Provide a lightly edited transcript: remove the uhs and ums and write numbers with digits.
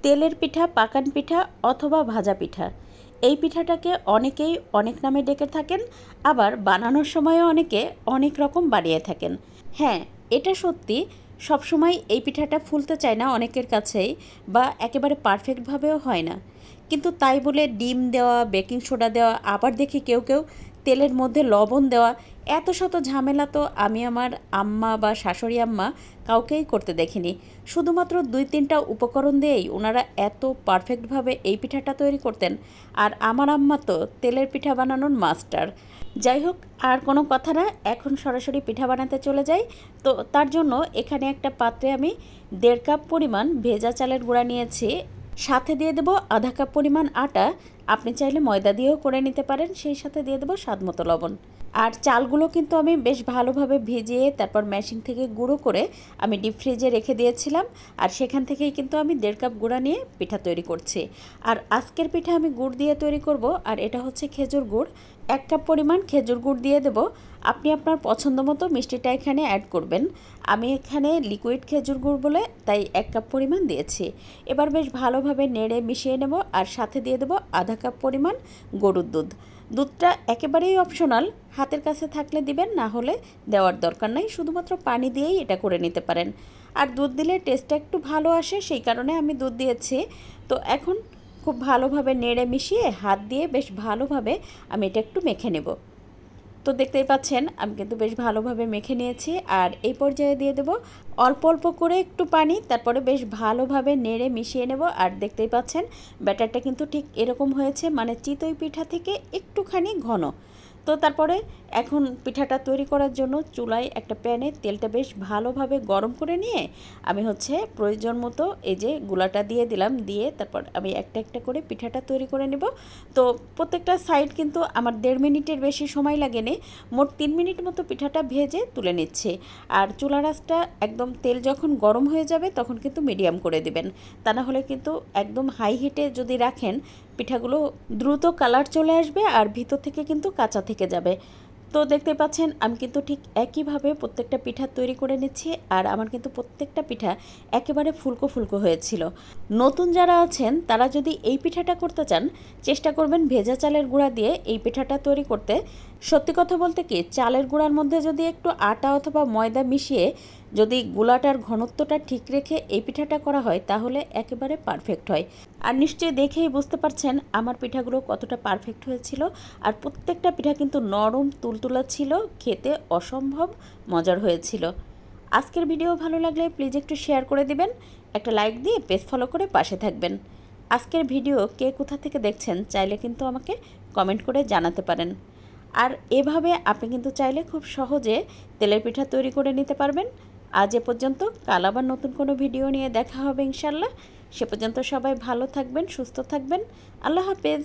তেলের পিঠা, পাকান পিঠা অথবা ভাজা পিঠা, এই পিঠাটাকে অনেকেই অনেক নামে ডেকে থাকেন, আবার বানানোর সময়ও অনেকে অনেক রকম বানিয়ে থাকেন। হ্যাঁ, এটা সত্যি, সবসময় এই পিঠাটা ফুলতে চায় না অনেকের কাছেই, বা একেবারে পারফেক্টভাবেও হয় না। কিন্তু তাই বলে ডিম দেওয়া, বেকিং সোডা দেওয়া, আবার দেখি কেউ কেউ তেলের মধ্যে লবণ দেওয়া, এত শত ঝামেলা তো আমি আমার আম্মা বা শাশুড়ি আম্মা কাউকেই করতে দেখিনি। শুধুমাত্র 2-3টা উপকরণ দিয়েই ওনারা এত পারফেক্টভাবে এই পিঠাটা তৈরি করতেন। আর আমার আম্মা তো তেলের পিঠা বানানোর মাস্টার। যাই হোক, আর কোনো কথা না, এখন সরাসরি পিঠা বানাতে চলে যাই। তো তার জন্য এখানে একটা পাত্রে আমি 1.5 কাপ পরিমাণ ভেজা চালের গুঁড়া নিয়েছি, সাথে দিয়ে দেবো আধা কাপ পরিমাণ আটা। আপনি চাইলে ময়দা দিয়েও করে নিতে পারেন। সেই সাথে দিয়ে দেবো স্বাদমতো লবণ। আর চালগুলো কিন্তু আমি বেশ ভালোভাবে ভিজিয়ে তারপর মেশিন থেকে গুঁড়ো করে আমি ডিপ ফ্রিজে রেখে দিয়েছিলাম। আর সেখান থেকেই কিন্তু আমি 1.5 কাপ গুঁড়া নিয়ে পিঠা তৈরি করছি। আর আজকের পিঠা আমি গুড় দিয়ে তৈরি করব, আর এটা হচ্ছে খেজুর গুড়। 1 কাপ পরিমাণ খেজুর গুড় দিয়ে দেবো। আপনি আপনার পছন্দ মতো মিষ্টিটা এখানে অ্যাড করবেন। আমি এখানে লিকুইড খেজুর গুড় বলে তাই 1 কাপ পরিমাণ দিয়েছি। এবার বেশ ভালোভাবে নেড়ে মিশিয়ে নেব, আর সাথে দিয়ে দেবো আধা কাপ পরিমাণ গরুর দুধ। দুধটা একেবারেই অপশনাল, হাতের কাছে থাকলে দিবেন, না হলে দেওয়ার দরকার নাই, শুধুমাত্র পানি দিয়েই এটা করে নিতে পারেন। আর দুধ দিলে টেস্টটা একটু ভালো আসে, সেই কারণে আমি দুধ দিয়েছি। তো এখন খুব ভালোভাবে নেড়ে মিশিয়ে হাত দিয়ে বেশ ভালোভাবে আমি এটা একটু মেখে নেব। তো দেখতেই পাচ্ছেন আমি কিন্তু বেশ ভালোভাবে মেখে নিয়েছি। আর এই পর্যায়ে দিয়ে দেব অল্প অল্প করে একটু পানি, তারপরে বেশ ভালোভাবে নেড়ে মিশিয়ে নেব। আর দেখতেই পাচ্ছেন ব্যাটারটা কিন্তু ঠিক এরকম হয়েছে, মানে চিতই পিঠা থেকে একটুখানি ঘন। তো তারপরে এখন পিঠাটা তৈরি করার জন্য চুলায় একটা প্যানে তেলটা বেশ ভালোভাবে গরম করে নিয়ে আমি প্রয়োজন মতো এই যে গুলাটা দিয়ে দিলাম, দিয়ে তারপর আমি একটা একটা করে পিঠাটা তৈরি করে নেব। তো প্রত্যেকটা সাইড কিন্তু আমার 1.5 মিনিটের বেশি সময় লাগেনি, মোট 3 মিনিট মতো পিঠাটা ভেজে তুলে নিচ্ছি। আর চুলার আঁচটা একদম তেল যখন গরম হয়ে যাবে তখন কিন্তু মিডিয়াম করে দিবেন, তা না হলে কিন্তু একদম হাই হিটে যদি রাখেন পিঠাগুলো দ্রুত কালার চলে আসবে আর ভিতর থেকে কিন্তু কাঁচা থেকে যাবে। তো দেখতে পাচ্ছেন আমি কিন্তু ঠিক একইভাবে প্রত্যেকটা পিঠা তৈরি করে নিচ্ছি। আর আমার কিন্তু প্রত্যেকটা পিঠা একেবারে ফুলকো ফুলকো হয়েছিল। নতুন যারা আছেন তারা যদি এই পিঠাটা করতে চান, চেষ্টা করবেন ভেজা চালের গুঁড়া দিয়ে এই পিঠাটা তৈরি করতে। সত্যি কথা বলতে কি, চালের গুঁড়ার মধ্যে যদি একটু আটা অথবা ময়দা মিশিয়ে যদি গুলাটার ঘনত্বটা ঠিক রেখে এই পিঠাটা করা হয় তাহলে একেবারে পারফেক্ট হয়। আর নিশ্চয়ই দেখেই বুঝতে পারছেন আমার পিঠাগুলো কতটা পারফেক্ট হয়েছিল। আর প্রত্যেকটা পিঠা কিন্তু নরম তুলতুলা ছিল, খেতে অসম্ভব মজার হয়েছিল। আজকের ভিডিও ভালো লাগলে প্লিজ একটু শেয়ার করে দিবেন, একটা লাইক দিয়ে পেজ ফলো করে পাশে থাকবেন। আজকের ভিডিও কে কোথা থেকে দেখছেন চাইলে কিন্তু আমাকে কমেন্ট করে জানাতে পারেন। আর এভাবে আপনি কিন্তু চাইলে খুব সহজে তেলের পিঠা তৈরি করে নিতে পারবেন। আজ এ পর্যন্ত, কাল আবার নতুন কোনো ভিডিও নিয়ে দেখা হবে ইনশাল্লাহ। সে পর্যন্ত সবাই ভালো থাকবেন, সুস্থ থাকবেন। আল্লাহ হাফেজ।